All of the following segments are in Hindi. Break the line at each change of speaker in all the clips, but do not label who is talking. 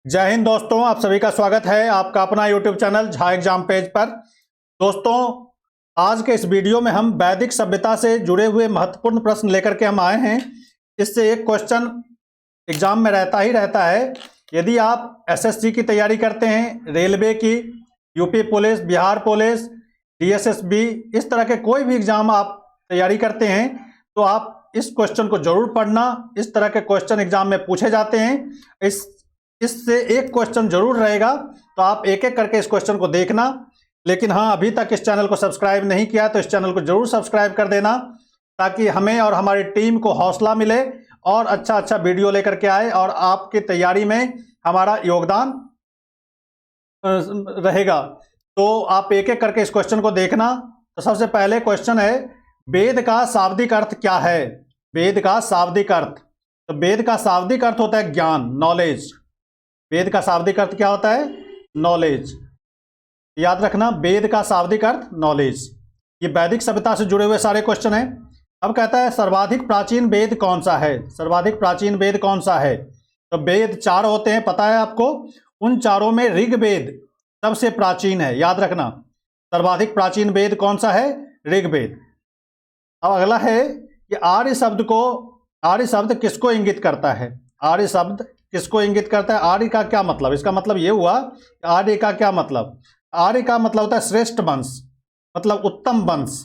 जय हिंद दोस्तों, आप सभी का स्वागत है आपका अपना YouTube channel Jha exam page पर। दोस्तों, आज के इस वीडियो में हम वैदिक सभ्यता से जुड़े हुए महत्वपूर्ण प्रश्न लेकर के हम आए हैं। इससे एक क्वेश्चन एग्जाम में रहता ही रहता है। यदि आप एसएससी की तैयारी करते हैं, रेलवे की, UP police, Bihar police, DSSB, इस तरह के कोई भी एग्जाम आप तैयारी करते हैं तो आप इस क्वेश्चन को जरूर पढ़ना। इस तरह के क्वेश्चन एग्जाम में पूछे जाते हैं। इससे एक क्वेश्चन जरूर रहेगा, तो आप एक एक करके इस क्वेश्चन को देखना। लेकिन हाँ, अभी तक इस चैनल को सब्सक्राइब नहीं किया तो इस चैनल को जरूर सब्सक्राइब कर देना, ताकि हमें और हमारी टीम को हौसला मिले और अच्छा वीडियो लेकर के आए और आपकी तैयारी में हमारा योगदान रहेगा। तो आप एक एक करके इस क्वेश्चन को देखना। तो सबसे पहले क्वेश्चन है, वेद का शाब्दिक अर्थ क्या है? वेद का शाब्दिक अर्थ, तो वेद का शाब्दिक अर्थ होता है ज्ञान, नॉलेज। वेद का शाब्दिक अर्थ क्या होता है? नॉलेज। याद रखना, वेद का शाब्दिक अर्थ नॉलेज। ये वैदिक सभ्यता से जुड़े हुए सारे क्वेश्चन हैं। अब कहता है, सर्वाधिक प्राचीन वेद कौन सा है? सर्वाधिक प्राचीन वेद कौन सा है? तो वेद 4 होते हैं, पता है आपको। उन चारों में ऋग्वेद सबसे प्राचीन है। याद रखना, सर्वाधिक प्राचीन वेद कौन सा है? ऋग्वेद। अब अगला है कि आर्य शब्द किसको इंगित करता है? आर्य शब्द किसको इंगित करता है? आर्य का क्या मतलब? इसका मतलब ये हुआ, आर्य का क्या मतलब? आर्य का मतलब होता है श्रेष्ठ वंश, मतलब उत्तम वंश।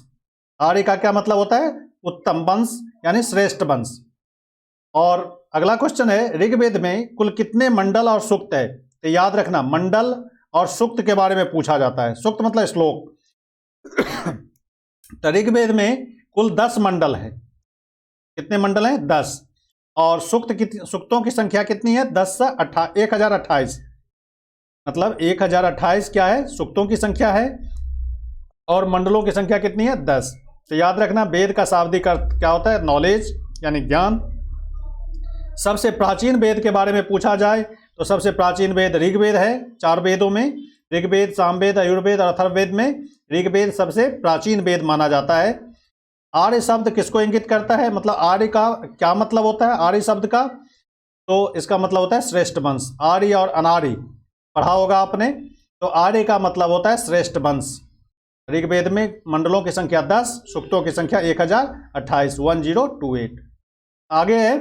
आर्य का क्या मतलब होता है? उत्तम वंश, यानी श्रेष्ठ वंश। और अगला क्वेश्चन है, ऋग्वेद में कुल कितने मंडल और सूक्त है? तो याद रखना, मंडल और सूक्त के बारे में पूछा जाता है। सूक्त मतलब श्लोक। तो ऋग्वेद में कुल 10 मंडल है। कितने मंडल हैं? 10। और सूक्तों की संख्या कितनी है? 10 से 1028, मतलब 1028 क्या है? सूक्तों की संख्या है। और मंडलों की संख्या कितनी है? 10। तो याद रखना, वेद का शाब्दिक अर्थ क्या होता है? नॉलेज, यानी ज्ञान। सबसे प्राचीन वेद के बारे में पूछा जाए तो सबसे प्राचीन वेद ऋग्वेद है। 4 वेदों में ऋग्वेद, सामवेद, यजुर्वेद और अथर्ववेद में ऋग्वेद सबसे प्राचीन वेद माना जाता है। आर्य शब्द किसको इंगित करता है? मतलब आर्य का क्या मतलब होता है? आर्य शब्द का, तो इसका मतलब होता है श्रेष्ठ वंश। आर्य और अनार्य पढ़ा होगा आपने। तो आर्य का मतलब होता है श्रेष्ठ वंश। ऋग्वेद में मंडलों की संख्या 10, सूक्तों की संख्या 1028, 1028। आगे है,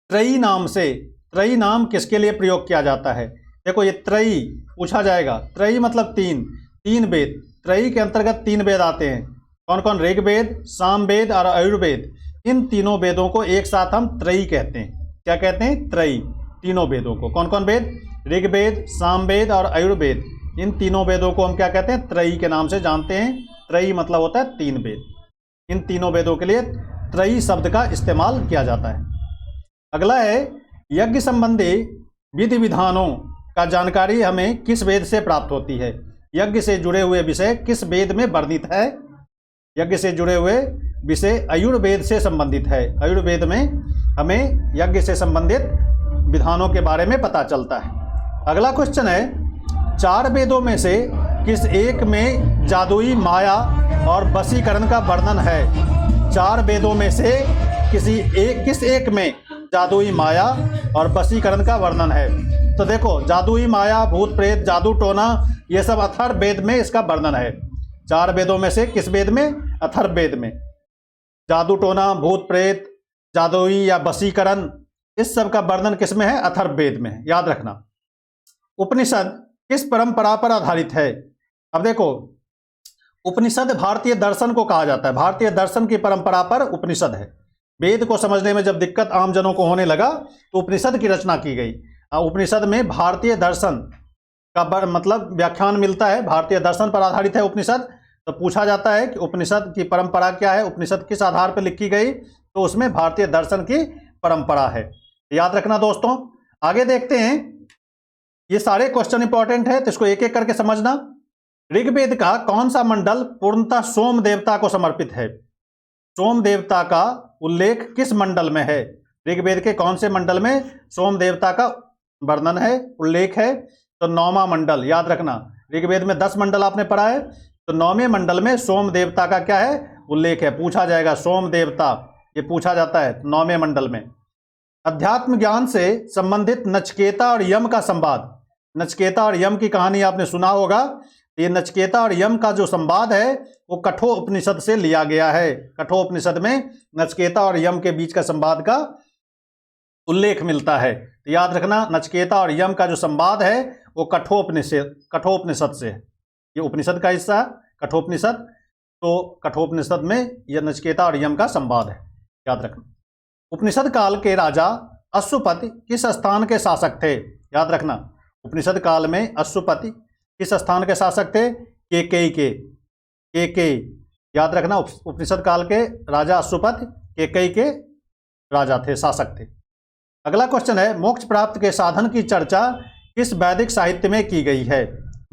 त्रयी नाम से, त्रयी नाम किसके लिए प्रयोग किया जाता है? देखो, ये त्रयी पूछा जाएगा। त्रयी मतलब 3 वेद। त्रयी के अंतर्गत 3 वेद आते हैं। कौन कौन? ऋग्वेद, सामवेद और यजुर्वेद। इन तीनों वेदों को एक साथ हम त्रयी कहते हैं। क्या कहते हैं? त्रयी। तीनों वेदों को, कौन कौन वेद? ऋग्वेद, सामवेद और यजुर्वेद। इन तीनों वेदों को हम क्या कहते हैं? त्रयी के नाम से जानते हैं। त्रयी मतलब होता है 3 वेद। इन तीनों वेदों के लिए त्रयी शब्द का इस्तेमाल किया जाता है। अगला है, यज्ञ संबंधी विधि विधानों का जानकारी हमें किस वेद से प्राप्त होती है? यज्ञ से जुड़े हुए विषय किस वेद में वर्णित है? यज्ञ से जुड़े हुए विषय यजुर्वेद से संबंधित है। यजुर्वेद में हमें यज्ञ से संबंधित विधानों के बारे में पता चलता है। अगला क्वेश्चन है, 4 वेदों में से किस एक में जादुई माया और वशीकरण का वर्णन है? 4 वेदों में से किस एक में जादुई माया और वशीकरण का वर्णन है? तो देखो, जादुई माया, भूत प्रेत, जादू टोना, ये सब अथर्ववेद में इसका वर्णन है। 4 वेदों में से किस वेद में? अथर्ववेद में। जादू टोना, भूत प्रेत, जादुई या वशीकरण, इस सब का वर्णन किस में है? अथर्ववेद में। याद रखना। उपनिषद किस परंपरा पर आधारित है? अब देखो, उपनिषद भारतीय दर्शन को कहा जाता है। भारतीय दर्शन की परंपरा पर उपनिषद है। वेद को समझने में जब दिक्कत आम जनों को होने लगा तो उपनिषद की रचना की गई। उपनिषद में भारतीय दर्शन का मतलब व्याख्यान मिलता है। भारतीय दर्शन पर आधारित है उपनिषद। तो पूछा जाता है कि उपनिषद की परंपरा क्या है, उपनिषद किस आधार पर लिखी गई? तो उसमें भारतीय दर्शन की परंपरा है। याद रखना दोस्तों। आगे देखते हैं, ये सारे क्वेश्चन इंपॉर्टेंट है, तो इसको एक एक करके समझना। ऋग्वेद का कौन सा मंडल पूर्णतः सोम देवता को समर्पित है? सोम देवता का उल्लेख किस मंडल में है? ऋग्वेद के कौन से मंडल में सोम देवता का वर्णन है, उल्लेख है? तो 9वां मंडल। याद रखना, ऋग्वेद में 10 मंडल आपने पढ़ा है, तो 9वें मंडल में सोम देवता का क्या है? उल्लेख है। पूछा जाएगा, सोम देवता, ये पूछा जाता है 9वें मंडल में। अध्यात्म ज्ञान से संबंधित नचिकेता और यम का संवाद। नचिकेता और यम की कहानी आपने सुना होगा। ये नचिकेता और यम का जो संवाद है वो कठोपनिषद से लिया गया है। कठोपनिषद में नचिकेता और यम के बीच का संवाद का उल्लेख मिलता है। तो याद रखना, नचिकेता और यम का जो संवाद है वो कठोपनिषद से है। ये उपनिषद का हिस्सा है कठोपनिषद, तो कठोपनिषद में यह नचिकेता और यम का संवाद है, याद रखना। उपनिषद काल के राजा अश्वपति किस स्थान के शासक थे? याद रखना, उपनिषद काल में अश्वपति किस स्थान के शासक थे? केकई। याद रखना, उपनिषद काल के राजा अश्वपति केकई के राजा थे, शासक थे। अगला क्वेश्चन है, मोक्ष प्राप्त के साधन की चर्चा किस वैदिक साहित्य में की गई है?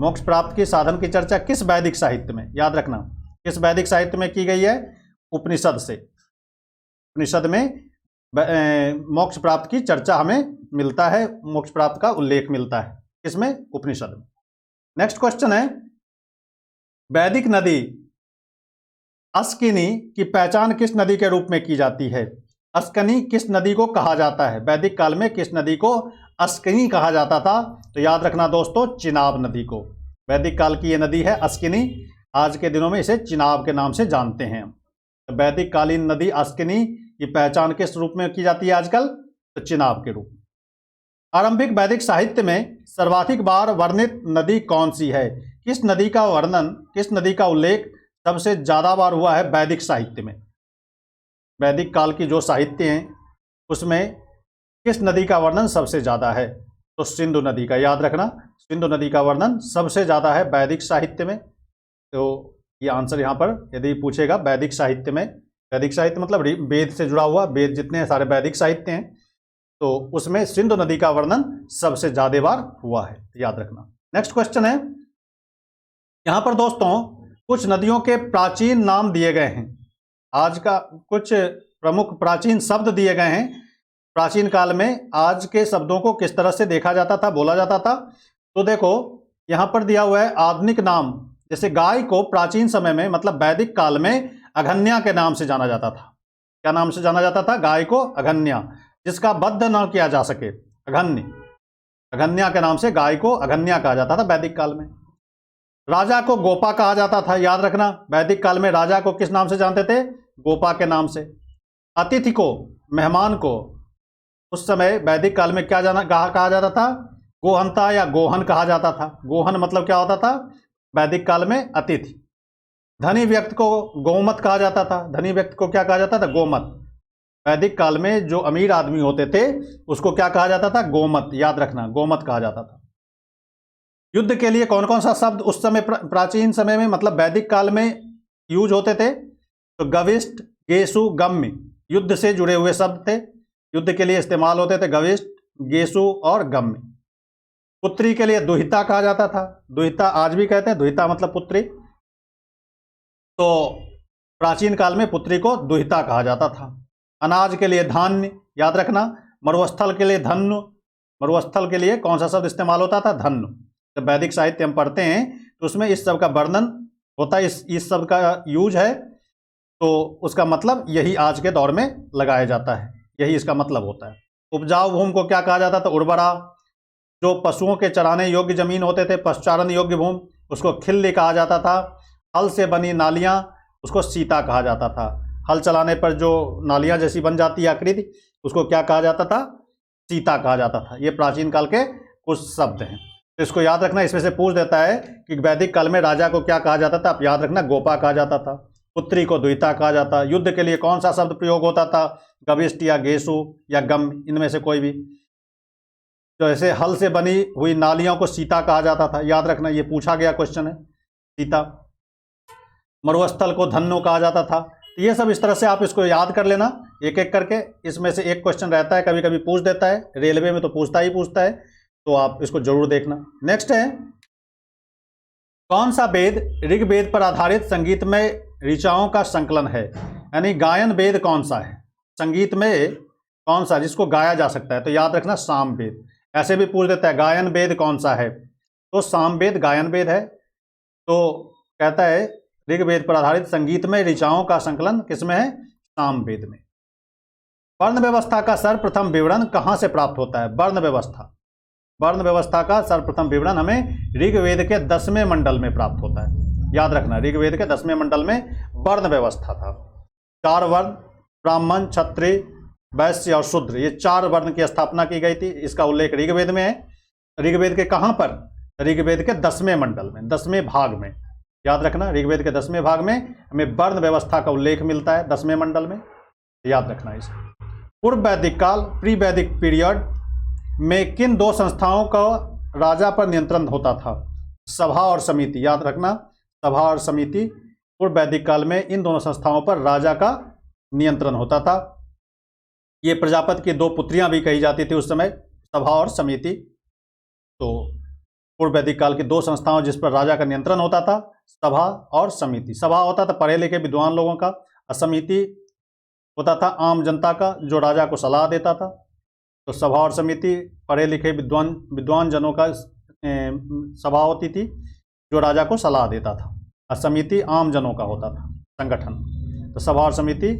मोक्ष प्राप्त के साधन की चर्चा किस वैदिक साहित्य में, याद रखना, किस वैदिक साहित्य में की गई है? उपनिषद से। उपनिषद में मोक्ष प्राप्त की चर्चा हमें मिलता है, मोक्ष प्राप्त का उल्लेख मिलता है, किसमें? उपनिषद में। नेक्स्ट क्वेश्चन है, वैदिक नदी अस्किनी की पहचान किस नदी के रूप में की जाती है? अस्कनी किस नदी को कहा जाता है? वैदिक काल में किस नदी को अस्किनी कहा जाता था? तो याद रखना दोस्तों, चिनाब नदी को। वैदिक काल की ये नदी है अस्किनी, आज के दिनों में इसे चिनाब के नाम से जानते हैं। तो वैदिक कालीन नदी अस्किनी की पहचान किस रूप में की जाती है आजकल? तो चिनाब के रूप में। आरंभिक वैदिक साहित्य में सर्वाधिक बार वर्णित नदी कौन सी है? किस नदी का वर्णन, किस नदी का उल्लेख सबसे ज्यादा बार हुआ है वैदिक साहित्य में? वैदिक काल की जो साहित्य हैं उसमें किस नदी का वर्णन सबसे ज्यादा है? तो सिंधु नदी का। याद रखना, सिंधु नदी का वर्णन सबसे ज्यादा है वैदिक साहित्य में। तो ये आंसर यहाँ पर यदि पूछेगा वैदिक साहित्य में, वैदिक साहित्य मतलब वेद से जुड़ा हुआ, वेद जितने सारे वैदिक साहित्य हैं तो उसमें सिंधु नदी का वर्णन सबसे ज्यादा बार हुआ है, याद रखना। नेक्स्ट क्वेश्चन है, यहाँ पर दोस्तों कुछ नदियों के प्राचीन नाम दिए गए हैं। आज का कुछ प्रमुख प्राचीन शब्द दिए गए हैं। प्राचीन काल में आज के शब्दों को किस तरह से देखा जाता था, बोला जाता था? तो देखो यहाँ पर दिया हुआ है आधुनिक नाम। जैसे गाय को प्राचीन समय में मतलब वैदिक काल में अघन्या के नाम से जाना जाता था। क्या नाम से जाना जाता था? गाय को अघन्या, जिसका वध न किया जा सके, अघन्य। अघन्या के नाम से गाय को अघन्या कहा जाता था वैदिक काल में। राजा को गोपा कहा जाता था। याद रखना, वैदिक काल में राजा को किस नाम से जानते थे? गोपा के नाम से। अतिथि को, मेहमान को उस समय वैदिक काल में क्या कहा जाता था? गोहंता या गोहन कहा जाता था। गोहन मतलब क्या होता था वैदिक काल में? अतिथि। धनी व्यक्ति को गोमत कहा जाता था। धनी व्यक्ति को क्या कहा जाता था? गोमत। वैदिक काल में जो अमीर आदमी होते थे उसको क्या कहा जाता था? गोमत। याद रखना, गोमत कहा जाता था। युद्ध के लिए कौन कौन सा शब्द उस समय प्राचीन समय में मतलब वैदिक काल में यूज होते थे? तो गविष्ट, गेसु, गम्य युद्ध से जुड़े हुए शब्द थे, युद्ध के लिए इस्तेमाल होते थे। गविष्ट, गेसु और गम्य। पुत्री के लिए दुहिता कहा जाता था। दुहिता आज भी कहते हैं, दुहिता मतलब पुत्री। तो प्राचीन काल में पुत्री को दुहिता कहा जाता था। अनाज के लिए धान्य, याद रखना। मरुस्थल के लिए धन्य। मरुस्थल के लिए कौन सा शब्द इस्तेमाल होता था? धन्य। जब वैदिक साहित्य हम पढ़ते हैं तो उसमें इस शब्द का वर्णन होता है, इस शब्द का यूज है, तो उसका मतलब यही आज के दौर में लगाया जाता है, यही इसका मतलब होता है। उपजाऊ भूमि को क्या कहा जाता था? उर्वरा। जो पशुओं के चराने योग्य जमीन होते थे, पशुचारण योग्य भूमि, उसको खिल्ली कहा जाता था। हल से बनी नालियां, उसको सीता कहा जाता था। हल चलाने पर जो नालियां जैसी बन जाती है आकृति, उसको क्या कहा जाता था? सीता कहा जाता था। ये प्राचीन काल के कुछ शब्द हैं, तो इसको याद रखना। इसमें से पूछ देता है कि वैदिक काल में राजा को क्या कहा जाता था? आप याद रखना, गोपा कहा जाता था। पुत्री को दुहिता कहा जाता। युद्ध के लिए कौन सा शब्द प्रयोग होता था? गविष्ट या गेसु या गम, इनमें से कोई भी। तो ऐसे हल से बनी हुई नालियों को सीता कहा जाता था। याद रखना, ये पूछा गया क्वेश्चन है, सीता। मरुस्थल को धन्नो कहा जाता था। तो ये सब इस तरह से आप इसको याद कर लेना एक एक करके। इसमें से एक क्वेश्चन रहता है, कभी कभी पूछ देता है, रेलवे में तो पूछता है, तो आप इसको जरूर देखना। नेक्स्ट है, कौन सा वेद ऋग्वेद पर आधारित संगीतमय ऋचाओं का संकलन है? यानी गायन वेद कौन सा है, संगीत में कौन सा जिसको गाया जा सकता है? तो याद रखना, सामवेद। ऐसे भी पूछ देता है गायन वेद कौन सा है, तो सामवेद गायन वेद है। तो कहता है ऋग्वेद पर आधारित संगीतमय ऋचाओं का संकलन किसमें है? सामवेद में। वर्ण व्यवस्था का सर्वप्रथम विवरण कहाँ से प्राप्त होता है? वर्ण व्यवस्था का सर्वप्रथम विवरण हमें ऋग्वेद के 10वें मंडल में प्राप्त होता है। याद रखना, ऋग्वेद के 10वें मंडल में वर्ण व्यवस्था था। 4 वर्ण, ब्राह्मण, क्षत्रिय, वैश्य और शूद्र, ये 4 वर्ण की स्थापना की गई थी। इसका उल्लेख ऋग्वेद में है। ऋग्वेद के कहाँ पर? ऋग्वेद के 10वें मंडल में, 10वें भाग में। याद रखना, ऋग्वेद के 10वें भाग में हमें वर्ण व्यवस्था का उल्लेख मिलता है 10वें मंडल में। याद रखना इसे। पूर्व वैदिक काल, प्री वैदिक पीरियड में किन 2 संस्थाओं का राजा पर नियंत्रण होता था? सभा और समिति। याद रखना, सभा और समिति। पूर्व वैदिक काल में इन दोनों संस्थाओं पर राजा का नियंत्रण होता था। ये प्रजापति की 2 पुत्रियां भी कही जाती थी उस समय, सभा और समिति। तो पूर्व वैदिक काल की 2 संस्थाओं जिस पर राजा का नियंत्रण होता था, सभा और समिति। सभा होता था पढ़े लिखे विद्वान लोगों का, और समिति होता था आम जनता का, जो राजा को सलाह देता था। तो सभा और समिति पढ़े लिखे विद्वान जनों का सभा होती थी, जो राजा को सलाह देता था, और समिति आम जनों का होता था संगठन। तो सभा और समिति,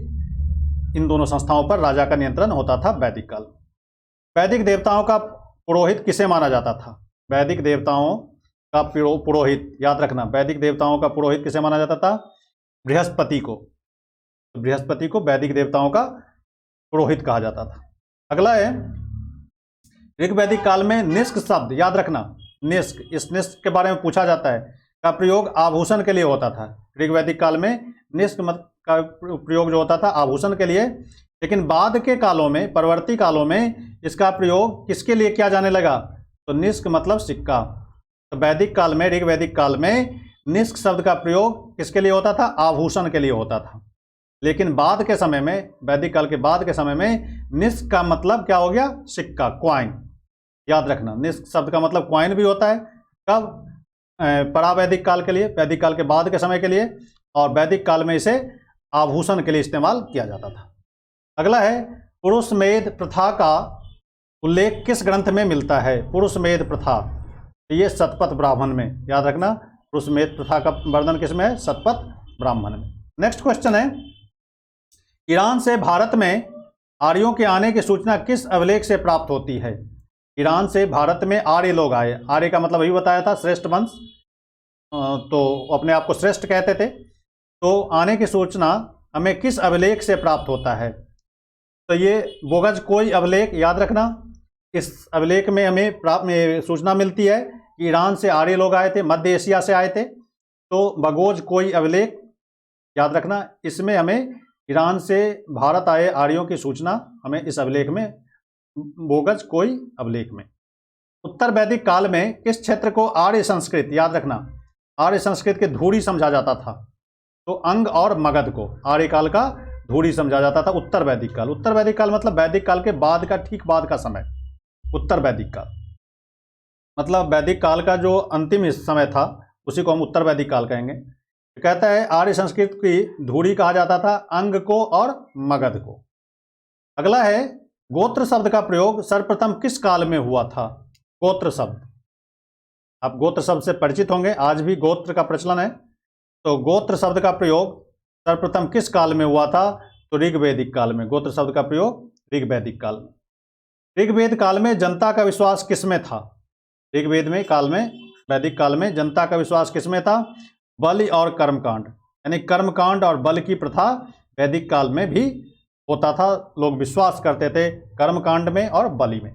इन दोनों संस्थाओं पर राजा का नियंत्रण होता था वैदिक काल। वैदिक देवताओं का पुरोहित किसे माना जाता था? वैदिक देवताओं का पुरोहित, याद रखना, वैदिक देवताओं का पुरोहित किसे माना जाता था? बृहस्पति को। तो बृहस्पति को वैदिक देवताओं का पुरोहित कहा जाता था। अगला है, ऋग्वैदिक काल में निष्क शब्द, याद रखना, निष्क, इस निष्क के बारे में पूछा जाता है, का प्रयोग आभूषण के लिए होता था। ऋग्वैदिक काल में निष्क का प्रयोग जो होता था आभूषण के लिए, लेकिन बाद के कालों में, परवर्ती कालों में इसका प्रयोग किसके लिए किया जाने लगा? तो निष्क मतलब सिक्का। तो वैदिक काल में, ऋग्वैदिक काल में निष्क शब्द का प्रयोग किसके लिए होता था? आभूषण के लिए होता था। लेकिन बाद के समय में, वैदिक काल के बाद के समय में, निष्क का मतलब क्या हो गया? सिक्का, क्वाइन। याद रखना, निष्क शब्द का मतलब क्वाइन भी होता है। कब? परावैदिक काल के लिए, वैदिक काल के बाद के समय के लिए, और वैदिक काल में इसे आभूषण के लिए इस्तेमाल किया जाता था। अगला है, पुरुषमेध प्रथा का उल्लेख किस ग्रंथ में मिलता है? पुरुषमेध प्रथा, ये शतपथ ब्राह्मण में। याद रखना, पुरुषमेध प्रथा का वर्णन किस में है? शतपथ ब्राह्मण में। नेक्स्ट क्वेश्चन है, ईरान से भारत में आर्यों के आने की सूचना किस अभिलेख से प्राप्त होती है? ईरान से भारत में आर्य लोग आए। आर्य का मतलब अभी बताया था, श्रेष्ठ वंश, तो अपने आप को श्रेष्ठ कहते थे। तो आने की सूचना हमें किस अभिलेख से प्राप्त होता है? तो ये बोगज कोई अभिलेख, याद रखना, इस अभिलेख में हमें सूचना मिलती है कि ईरान से आर्य लोग आए थे, मध्य एशिया से आए थे। तो बगोज कोई अभिलेख, याद रखना, इसमें हमें ईरान से भारत आए आर्यों की सूचना हमें इस अभिलेख में, बोगज कोई अभिलेख में। उत्तर वैदिक काल में किस क्षेत्र को आर्य संस्कृत, याद रखना, आर्य संस्कृत के धूरी समझा जाता था? तो अंग और मगध को आर्य काल का धूरी समझा जाता था। उत्तर वैदिक काल, उत्तर वैदिक काल मतलब वैदिक काल के बाद का, ठीक बाद का समय, उत्तर वैदिक काल मतलब वैदिक काल का जो अंतिम समय था, उसी को हम उत्तर वैदिक काल कहेंगे। कहता है आर्य संस्कृत की धूरी कहा जाता था अंग को और मगध को। अगला है, गोत्र शब्द का प्रयोग सर्वप्रथम किस काल में हुआ था? गोत्र शब्द, आप गोत्र शब्द से परिचित होंगे, आज भी गोत्र का प्रचलन है। तो गोत्र शब्द का प्रयोग सर्वप्रथम किस काल में हुआ था? तो ऋग्वैदिक काल में। गोत्र शब्द का प्रयोग ऋग्वैदिक काल में। ऋग्वेद काल में जनता का विश्वास किसमें था? ऋग्वेद में काल में, वैदिक काल में जनता का विश्वास किसमें था? बलि और कर्मकांड, यानी कर्मकांड और बल की प्रथा वैदिक काल में भी होता था। लोग विश्वास करते थे कर्मकांड में और बलि में।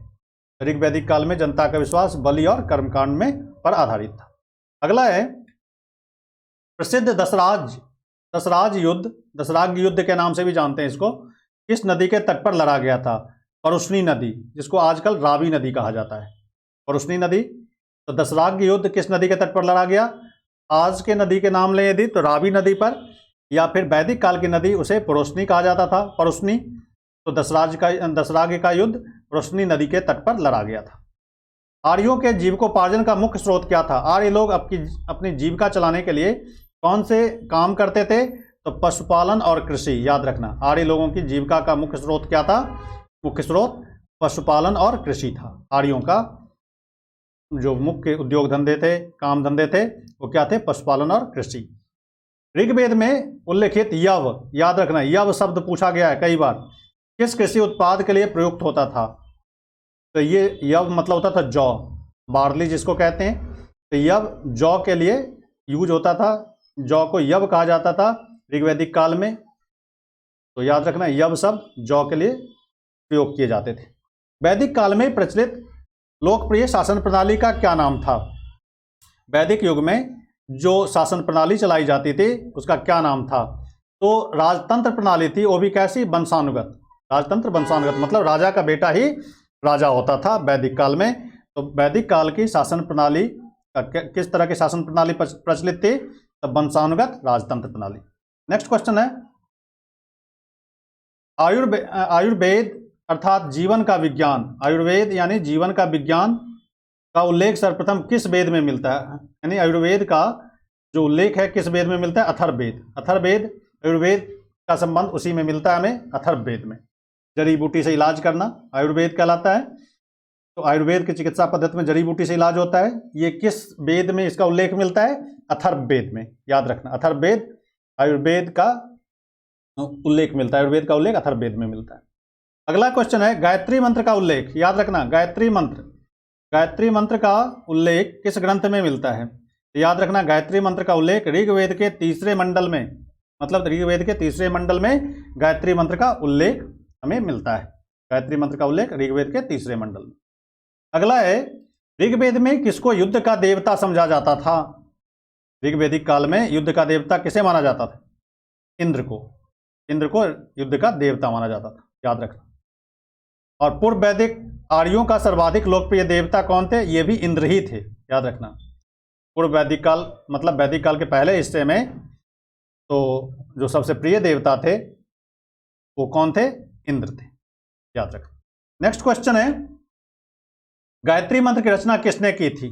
ऋग्वैदिक काल में जनता का विश्वास बलि और कर्मकांड में पर आधारित था। अगला है, प्रसिद्ध दशराज युद्ध, दशराग्य युद्ध के नाम से भी जानते हैं इसको, किस नदी के तट पर लड़ा गया था? परुष्णी नदी, जिसको आजकल रावी नदी कहा जाता है, परुष्णी नदी। तो दशराग्य युद्ध किस नदी के तट पर लड़ा गया? आज के नदी के नाम लें यदि तो रावी नदी पर, या फिर वैदिक काल की नदी उसे परुष्णी कहा जाता था, परुष्णी। तो दशराग्य का युद्ध परुष्णी नदी के तट पर लड़ा गया था। आर्यों के जीविकोपार्जन का मुख्य स्रोत क्या था? आर्य लोग अपनी जीविका चलाने के लिए कौन से काम करते थे? तो पशुपालन और कृषि। याद रखना, आर्य लोगों की जीविका का मुख्य स्रोत क्या था? मुख्य स्रोत पशुपालन और कृषि था। आर्यों का जो मुख्य उद्योग धंधे थे, काम धंधे थे, वो क्या थे? पशुपालन और कृषि। ऋग्वेद में उल्लेखित यव, याद रखना, यव शब्द पूछा गया है कई बार, किस कृषि उत्पाद के लिए प्रयुक्त होता था? तो ये यव मतलब होता था जौ, बार्ली जिसको कहते हैं। तो यव जौ के लिए यूज होता था, जौ को यव कहा जाता था ऋग्वैदिक काल में। तो याद रखना, यव शब्द जौ के लिए प्रयोग किए जाते थे। वैदिक काल में प्रचलित लोकप्रिय शासन प्रणाली का क्या नाम था? वैदिक युग में जो शासन प्रणाली चलाई जाती थी उसका क्या नाम था? तो राजतंत्र प्रणाली थी, वो भी कैसी? वंशानुगत। राजतंत्र वंशानुगत मतलब राजा का बेटा ही राजा होता था वैदिक काल में। तो वैदिक काल की शासन प्रणाली किस तरह की शासन प्रणाली प्रचलित थी? तो वंशानुगत राजतंत्र प्रणाली। नेक्स्ट क्वेश्चन है, आयुर्वेद अर्थात जीवन का विज्ञान, आयुर्वेद यानी जीवन का विज्ञान का उल्लेख सर्वप्रथम किस वेद में मिलता है? यानी आयुर्वेद का जो उल्लेख है किस वेद में मिलता है? अथर्ववेद। अथर्ववेद, आयुर्वेद का संबंध उसी में मिलता है हमें, अथर्ववेद में। जड़ी बूटी से इलाज करना आयुर्वेद कहलाता है। तो आयुर्वेद की चिकित्सा पद्धति में जड़ी बूटी से इलाज होता है। ये किस वेद में इसका उल्लेख मिलता है? अथर्ववेद में। याद रखना, अथर्ववेद आयुर्वेद का उल्लेख मिलता है, आयुर्वेद का उल्लेख अथर्ववेद में मिलता है। अगला क्वेश्चन है, गायत्री मंत्र का उल्लेख, याद रखना, गायत्री मंत्र का उल्लेख किस ग्रंथ में मिलता है? याद रखना, गायत्री मंत्र का उल्लेख ऋग्वेद के तीसरे मंडल में, मतलब ऋग्वेद के तीसरे मंडल में गायत्री मंत्र का उल्लेख हमें मिलता है। गायत्री मंत्र का उल्लेख ऋग्वेद के तीसरे मंडल में। अगला है, ऋग्वेद में किसको युद्ध का देवता समझा जाता था? ऋग्वेदिक काल में युद्ध का देवता किसे माना जाता था? इंद्र को। इंद्र को युद्ध का देवता माना जाता था, याद रखना। और पूर्व वैदिक आर्यों का सर्वाधिक लोकप्रिय देवता कौन थे? ये भी इंद्र ही थे, याद रखना। पूर्व वैदिक काल मतलब वैदिक काल के पहले हिस्से में तो जो सबसे प्रिय देवता थे वो कौन थे? इंद्र थे, याद रखना। नेक्स्ट क्वेश्चन है, गायत्री मंत्र की रचना किसने की थी?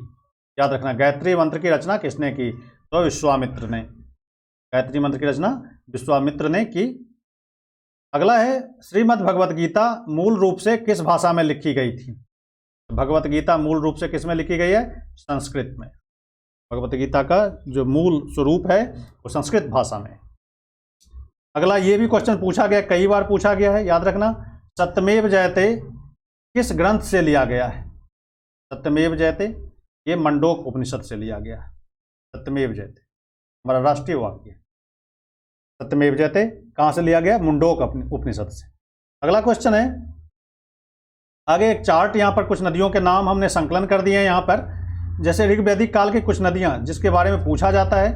याद रखना, गायत्री मंत्र की रचना किसने की? तो विश्वामित्र ने। गायत्री मंत्र की रचना विश्वामित्र ने की। अगला है, श्रीमद् भगवत गीता मूल रूप से किस भाषा में लिखी गई थी? भगवत गीता मूल रूप से किस में लिखी गई है? संस्कृत में। भगवत गीता का जो मूल स्वरूप है वो संस्कृत भाषा में। अगला ये भी क्वेश्चन पूछा गया, कई बार पूछा गया है, याद रखना, सत्यमेव जयते किस ग्रंथ से लिया गया है? सत्यमेव जयते ये मंडोक उपनिषद से लिया गया है। सत्यमेव जयते हमारा राष्ट्रीय वाक्य है। सत्यमेव जयते कहाँ से लिया गया? मुंडोक उपनिषद से। अगला क्वेश्चन है, आगे एक चार्ट, यहाँ पर कुछ नदियों के नाम हमने संकलन कर दिए हैं यहाँ पर। जैसे ऋग्वैदिक काल की कुछ नदियाँ जिसके बारे में पूछा जाता है,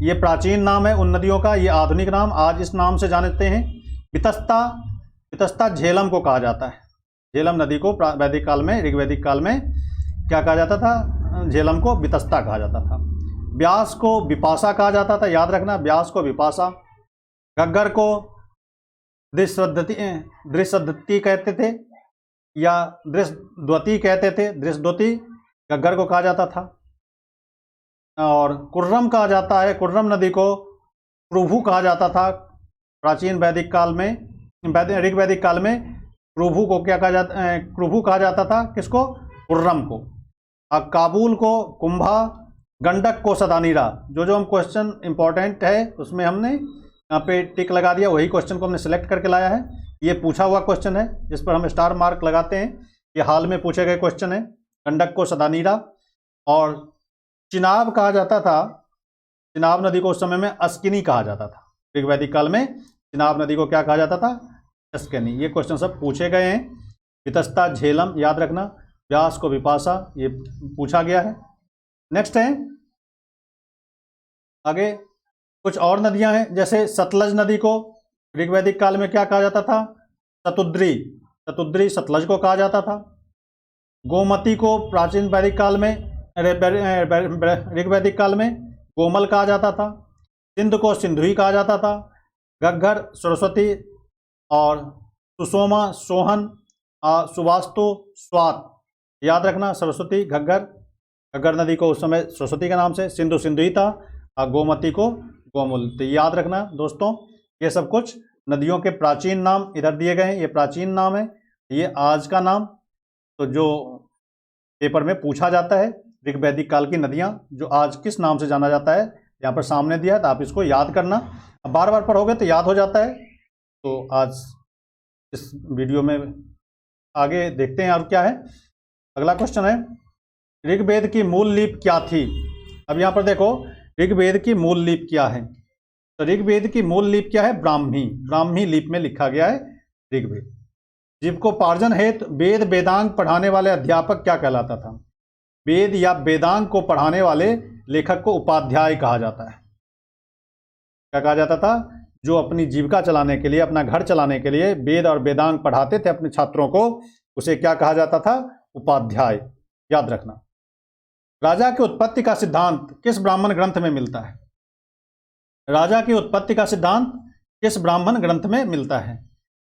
ये प्राचीन नाम है उन नदियों का, ये आधुनिक नाम आज इस नाम से जानते हैं। वितस्ता झेलम को कहा जाता है। झेलम नदी को वैदिक काल में, ऋग्वैदिक काल में क्या कहा जाता था? झेलम को वितस्ता कहा जाता था। व्यास को विपाशा कहा जाता था, याद रखना, व्यास को विपाशा। घग्गर को दृश्यद्वती कहते थे या दृश्यद्वती कहते थे, दृश्यद्वती घग्गर को कहा जाता था। और कुर्रम कहा जाता है, कुर्रम नदी को प्रभु कहा जाता था प्राचीन वैदिक काल में। ऋग्वैदिक काल में प्रभु को क्या कहा जाता है? प्रभु कहा जाता था, किसको? कुर्रम को। और काबुल को कुंभा, गंडक को सदानीरा। जो हम क्वेश्चन इंपॉर्टेंट है उसमें हमने यहाँ पे टिक लगा दिया, वही क्वेश्चन को हमने सिलेक्ट करके लाया है। ये पूछा हुआ क्वेश्चन है जिस पर हम स्टार मार्क लगाते हैं, ये हाल में पूछे गए क्वेश्चन है। गंडक को सदानीरा। और चिनाब कहा जाता था, चिनाब नदी को उस समय में अस्किनी कहा जाता था। ऋग्वैदिक काल में चिनाब नदी को क्या कहा जाता था? अस्किनी। ये क्वेश्चन सब पूछे गए हैं। वितस्ता झेलम, याद रखना, व्यास को विपाशा, ये पूछा गया है। नेक्स्ट है, आगे कुछ और नदियां हैं, जैसे सतलज नदी को ऋग्वैदिक काल में क्या कहा जाता था? शतुद्री। शतुद्री सतलज को कहा जाता था। गोमती को प्राचीन वैदिक काल में, ऋग्वैदिक काल में गोमल कहा जाता था। सिंधु को सिंधुई कहा जाता था। घग्गर सरस्वती और सुषोमा सोहन, सुवास्तु स्वात, याद रखना, सरस्वती घग्गर। घग्गर नदी को उस समय सरस्वती के नाम से, सिंधु सिंधुई था और गोमती को गोमुल। तो याद रखना दोस्तों, ये सब कुछ नदियों के प्राचीन नाम इधर दिए गए हैं। ये प्राचीन नाम है, ये आज का नाम। तो जो पेपर में पूछा जाता है ऋग्वैदिक काल की नदियाँ जो आज किस नाम से जाना जाता है, यहाँ पर सामने दिया है, तो आप इसको याद करना। बार बार पढ़ोगे तो याद हो जाता है। तो आज इस वीडियो में आगे देखते हैं और क्या है। अगला क्वेश्चन है ऋग्वेद की मूल लिपि क्या थी। अब यहाँ पर देखो ऋग्वेद की मूल लिपि क्या है, तो ऋग्वेद की मूल लिपि क्या है, ब्राह्मी लिपि में लिखा गया है ऋग्वेद। जीविकोपार्जन हेतु वेद वेदांग पढ़ाने वाले अध्यापक क्या कहलाता था। वेद या वेदांग को पढ़ाने वाले लेखक को उपाध्याय कहा जाता है। क्या कहा जाता था, जो अपनी जीविका चलाने के लिए, अपना घर चलाने के लिए वेद और वेदांग पढ़ाते थे अपने छात्रों को, उसे क्या कहा जाता था, उपाध्याय। याद रखना। राजा की उत्पत्ति का सिद्धांत किस ब्राह्मण ग्रंथ में मिलता है। राजा की उत्पत्ति का सिद्धांत किस ब्राह्मण ग्रंथ में मिलता है,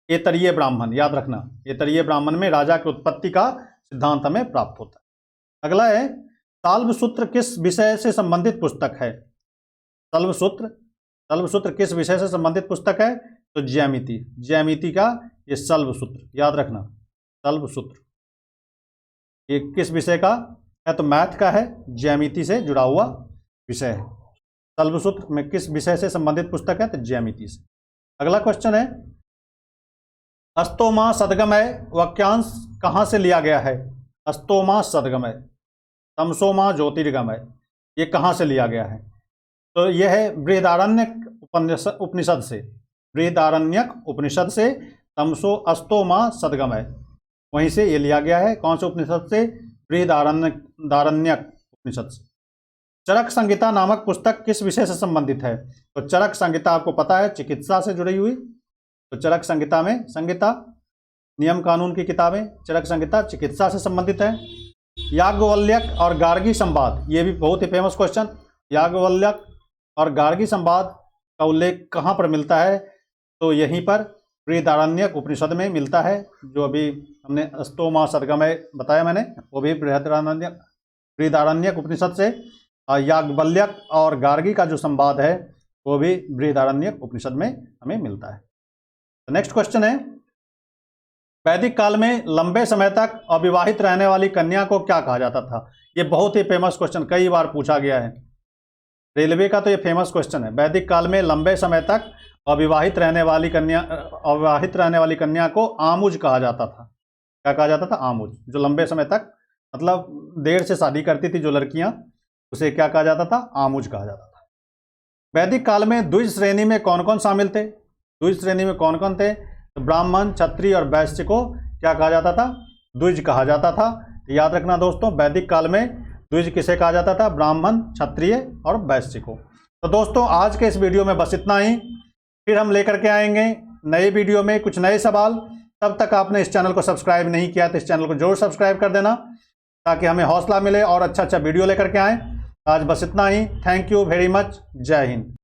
ऐतरेय ब्राह्मण। याद रखना, ऐतरेय ब्राह्मण में राजा की उत्पत्ति का सिद्धांत हमें प्राप्त होता है। अगला है शल्वसूत्र किस विषय से संबंधित पुस्तक है। शल्वसूत्र किस विषय से संबंधित पुस्तक है, तो ज्यामिति का ये शल्वसूत्र। याद रखना, शल्वसूत्र ये किस विषय का है, तो मैथ का है, ज्यामिति से जुड़ा हुआ विषय है। शल्वसूत्र में किस विषय से संबंधित पुस्तक है, तो ज्यामिति से। अगला क्वेश्चन है अस्तोमा सदगमय वाक्यांश कहाँ से लिया गया है। अस्तोमा सदगमय, तमसोमा ज्योतिर्गमय, ये कहाँ से लिया गया है, तो यह है बृहदारण्यक उपनिषद से। बृहदारण्यक उपनिषद से तमसो अस्तोमा सदगमय, वहीं से ये लिया गया है। कौन से उपनिषद से, बृहदारण्यक उपनिषद से। चरक संहिता नामक पुस्तक किस विषय से संबंधित है, तो चरक संहिता आपको पता है चिकित्सा से जुड़ी हुई, तो चरक संहिता में संहिता नियम कानून की किताबें, चरक संहिता चिकित्सा से संबंधित है। याज्ञवल्क्य और गार्गी संवाद, ये भी बहुत ही फेमस क्वेश्चन। याज्ञवल्क्य और गार्गी संवाद का उल्लेख कहाँ पर मिलता है, तो यहीं पर बृहदारण्यक उपनिषद में मिलता है। जो अभी हमने अस्तोमा सदगमय बताया मैंने, वो भी बृहदारण्यक उपनिषद से। और याज्ञवल्क्य और गार्गी का जो संवाद है वो भी बृहदारण्यक उपनिषद में हमें मिलता है। नेक्स्ट क्वेश्चन है वैदिक काल में लंबे समय तक अविवाहित रहने वाली कन्या को क्या कहा जाता था। ये बहुत ही फेमस क्वेश्चन, कई बार पूछा गया है, रेलवे का तो ये फेमस क्वेश्चन है। वैदिक काल में लंबे समय तक अविवाहित रहने वाली कन्या को आमुज कहा जाता था। क्या कहा जाता था, आमुज। जो लंबे समय तक मतलब देर से शादी करती थी जो लड़कियां, उसे क्या कहा जाता था, आमुज कहा जाता था। वैदिक काल में द्विज श्रेणी में कौन कौन शामिल थे। द्विज श्रेणी में कौन कौन थे, तो ब्राह्मण, क्षत्रिय और वैश्य को क्या कहा जाता था, द्विज कहा जाता था। तो याद रखना दोस्तों, वैदिक काल में द्विज किसे कहा जाता था, ब्राह्मण, क्षत्रिय और वैश्य को। तो दोस्तों आज के इस वीडियो में बस इतना ही, फिर हम लेकर के आएंगे नए वीडियो में कुछ नए सवाल। तब तक आपने इस चैनल को सब्सक्राइब नहीं किया तो इस चैनल को जरूर सब्सक्राइब कर देना, ताकि हमें हौसला मिले और अच्छा वीडियो लेकर के आएँ। आज बस इतना ही। Thank you very much. जय हिंद।